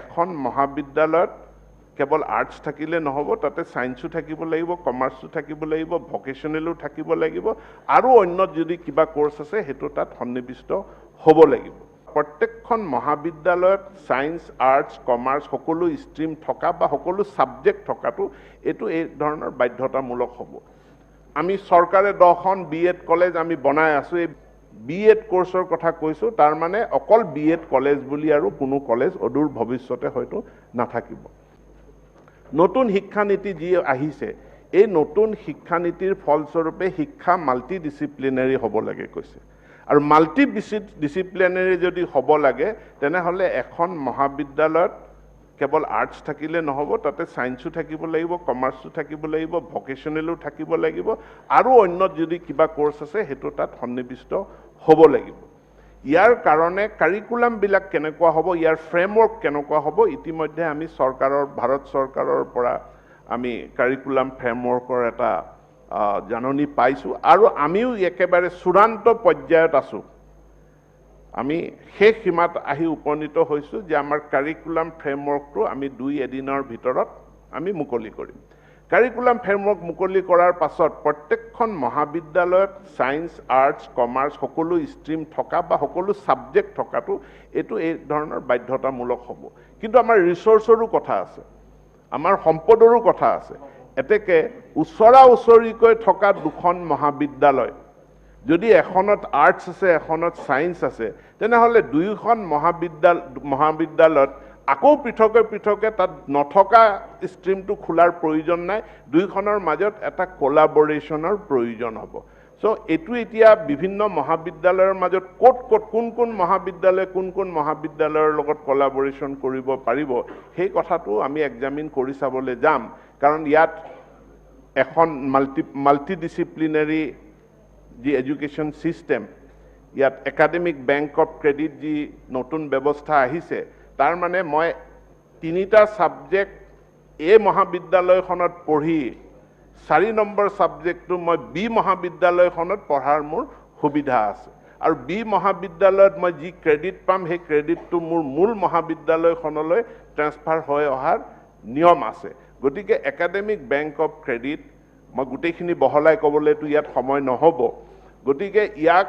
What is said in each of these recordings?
এখন মহাবিদ্যালয়ত কেৱল আৰ্টছ থাকিলে নহ'ব, তাতে সায়েন্সো থাকিব লাগিব, কমাৰ্চো থাকিব লাগিব, ভকেশ্যনেলো থাকিব লাগিব, আৰু অন্য যদি কিবা কোৰ্চ আছে সেইটো তাত সন্নিৱিষ্ট হ'ব লাগিব। প্ৰত্যেকখন মহাবিদ্যালয়ত সায়েন্স, আৰ্টছ, কমাৰ্চ সকলো ষ্ট্ৰীম থকা বা সকলো ছাবজেক্ট থকাটো এইটো এই ধৰণৰ বাধ্যতামূলক হ'ব। আমি চৰকাৰে 10খন BEd কলেজ আমি বনাই আছোঁ। এই BEd কোৰ্চৰ কথা কৈছোঁ, তাৰ মানে অকল BEd কলেজ বুলি আৰু কোনো কলেজ অদূৰ ভৱিষ্যতে হয়তো নাথাকিব। নতুন শিক্ষানীতি যি আহিছে, এই নতুন শিক্ষানীতিৰ ফলস্বৰূপে শিক্ষা মাল্টিডিসিপ্লিনাৰী হ'ব লাগে কৈছে। আৰু মাল্টিডিসিপ্লিনাৰী যদি হ'ব লাগে তেনেহ'লে এখন মহাবিদ্যালয়ত কেৱল আৰ্টছ থাকিলে নহ'ব, তাতে সায়েন্সো থাকিব লাগিব, কমাৰ্চো থাকিব লাগিব, ভকেশ্যনেলো থাকিব লাগিব, আৰু অন্য যদি কিবা কোৰ্চ আছে সেইটো তাত সন্নিৱিষ্ট হ'ব লাগিব। ইয়াৰ কাৰণে কাৰিকুলামবিলাক কেনেকুৱা হ'ব, ইয়াৰ ফ্ৰেমৱৰ্ক কেনেকুৱা হ'ব, ইতিমধ্যে আমি ভাৰত চৰকাৰৰ পৰা আমি কাৰিকুলাম ফ্ৰেমৱৰ্কৰ এটা জাননী পাইছোঁ, আৰু আমিও একেবাৰে চূড়ান্ত পৰ্যায়ত আছোঁ। আমি শেষ সীমাত আহি উপনীত হৈছোঁ যে আমাৰ কাৰিকুলাম ফ্ৰেমৱৰ্কটো আমি 2 দিনৰ ভিতৰত আমি মুকলি কৰিম। কাৰিকুলাম ফ্ৰেমৱৰ্ক মুকলি কৰাৰ পাছত প্ৰত্যেকখন মহাবিদ্যালয়ত সায়েন্স, আৰ্টছ, কমাৰ্চ সকলো ষ্ট্ৰীম থকা বা সকলো ছাবজেক্ট থকাটো এইটো এই ধৰণৰ বাধ্যতামূলক হ'ব। কিন্তু আমাৰ ৰিচোৰ্চৰো কথা আছে, আমাৰ সম্পদৰো কথা আছে। এতেকে ওচৰা ওচৰিকৈ থকা 2খন মহাবিদ্যালয়, যদি এখনত আৰ্টছ আছে, এখনত সায়েন্স আছে, তেনেহ'লে 2খন মহাবিদ্যালয়ত আকৌ পৃথকে তাত নথকা ষ্ট্ৰীমটো খোলাৰ প্ৰয়োজন নাই। 2খনৰ মাজত এটা কোলাবৰেশ্যনৰ প্ৰয়োজন হ'ব। সো এইটো এতিয়া বিভিন্ন মহাবিদ্যালয়ৰ মাজত কোন মহাবিদ্যালয়ে কোন মহাবিদ্যালয়ৰ লগত কোলাবৰেশ্যন কৰিব পাৰিব, সেই কথাটো আমি এক্সামিন কৰি চাবলৈ যাম। কাৰণ ইয়াত এখন মাল্টিডিসিপ্লিনাৰী যি এডুকেশ্যন ছিষ্টেম, ইয়াত একাডেমিক বেংক অফ ক্ৰেডিট যি নতুন ব্যৱস্থা আহিছে, তাৰ মানে মই 3টা ছাবজেক্ট এই মহাবিদ্যালয়খনত পঢ়ি 4 নম্বৰ ছাবজেক্টটো মই B মহাবিদ্যালয়খনত পঢ়াৰ মোৰ সুবিধা আছে। আৰু B মহাবিদ্যালয়ত মই যি ক্ৰেডিট পাম, সেই ক্ৰেডিটটো মোৰ মূল মহাবিদ্যালয়খনলৈ ট্ৰান্সফাৰ হৈ অহাৰ নিয়ম আছে। গতিকে একাডেমিক বেংক অফ ক্ৰেডিট মই গোটেইখিনি বহলাই ক'বলৈতো ইয়াত সময় নহ'ব। গতিকে ইয়াক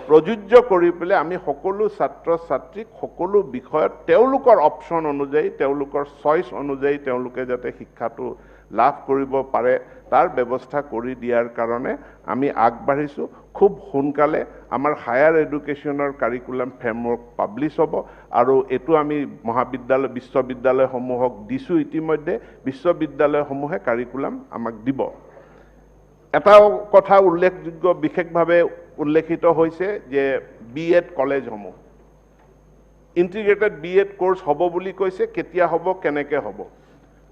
প্ৰযোজ্য কৰি পেলাই আমি সকলো ছাত্ৰ ছাত্ৰীক সকলো বিষয়ত তেওঁলোকৰ অপশ্যন অনুযায়ী, তেওঁলোকৰ চইচ অনুযায়ী তেওঁলোকে যাতে শিক্ষাটো লাভ কৰিব পাৰে তাৰ ব্যৱস্থা কৰি দিয়াৰ কাৰণে আমি আগবাঢ়িছোঁ। খুব সোনকালে আমাৰ হায়াৰ এডুকেশ্যনৰ কাৰিকুলাম ফ্ৰেমৱৰ্ক পাব্লিছ হ'ব, আৰু এইটো আমি বিশ্ববিদ্যালয়সমূহক দিছোঁ। ইতিমধ্যে বিশ্ববিদ্যালয়সমূহে কাৰিকুলাম আমাক দিব। এটা কথা উল্লেখযোগ্য, বিশেষভাৱে উল্লেখিত হৈছে যে BEd কলেজসমূহ ইণ্টিগ্ৰেটেড BEd কোৰ্চ হ'ব বুলি কৈছে। কেতিয়া হ'ব, কেনেকৈ হ'ব?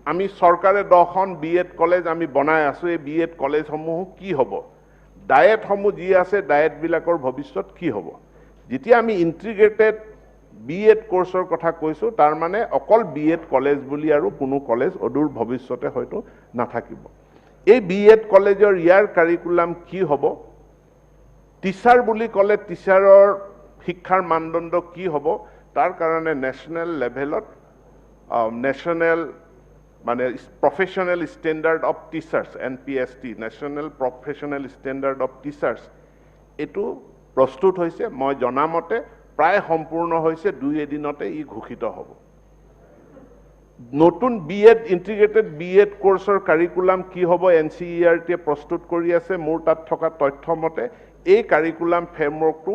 আমি চৰকাৰে 10খন BEd কলেজ আমি বনাই আছোঁ। এই BEd কলেজসমূহ কি হ'ব, ডায়েটসমূহ যি আছে, ডায়েটবিলাকৰ ভৱিষ্যত কি হ'ব? যেতিয়া আমি ইণ্টিগ্ৰেটেড BEd কোৰ্চৰ কথা কৈছোঁ, তাৰ মানে অকল BEd কলেজ বুলি আৰু কোনো কলেজ অদূৰ ভৱিষ্যতে হয়তো নাথাকিব। এই BEd কলেজৰ ইয়াৰ কাৰিকুলাম কি হ'ব? টিচাৰ বুলি ক'লে টিচাৰৰ শিক্ষাৰ মানদণ্ড কি হ'ব? তাৰ কাৰণে নেশ্যনেল লেভেলত মানে professional standard of teachers, NPST, national professional standard of teachers, এইটো প্ৰস্তুত হৈছে। মই জনামতে প্ৰায় সম্পূৰ্ণ হৈছে, 2 দিনতে ই ঘোষিত হ'ব। নতুন ইণ্টিগ্ৰেটেড BEd কোৰ্চৰ কাৰিকুলাম কি হ'ব NCERT প্ৰস্তুত কৰি আছে। মোৰ তাত থকা তথ্য মতে এই কাৰিকুলাম ফ্ৰেমৱৰ্কটো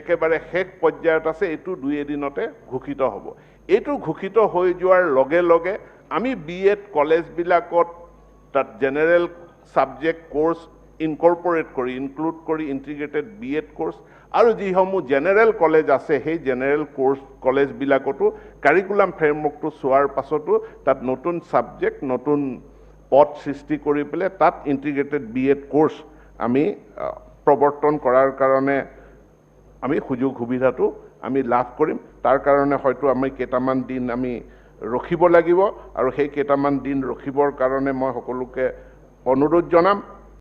একেবাৰে শেষ পৰ্যায়ত আছে। এইটো 2 দিনতে ঘোষিত হ'ব। এইটো ঘোষিত হৈ যোৱাৰ লগে লগে আমি BEd কলেজবিলাকত তাত জেনেৰেল ছাবজেক্ট কোৰ্চ ইনক্লুড কৰি ইণ্টিগ্ৰেটেড BEd কোৰ্চ, আৰু যিসমূহ জেনেৰেল কলেজ আছে সেই জেনেৰেল কলেজবিলাকতো কাৰিকুলাম ফ্ৰেমৱৰ্কটো চোৱাৰ পাছতো তাত নতুন ছাবজেক্ট, নতুন পদ সৃষ্টি কৰি পেলাই তাত ইণ্টিগ্ৰেটেড BEd কোৰ্চ আমি প্ৰৱৰ্তন কৰাৰ কাৰণে আমি সুযোগ সুবিধাটো আমি লাভ কৰিম। তাৰ কাৰণে হয়তো আমি কেইটামান দিন আমি ৰখিব লাগিব, আৰু সেই কেইটামান দিন ৰখিবৰ কাৰণে মই সকলোকে অনুৰোধ জনাম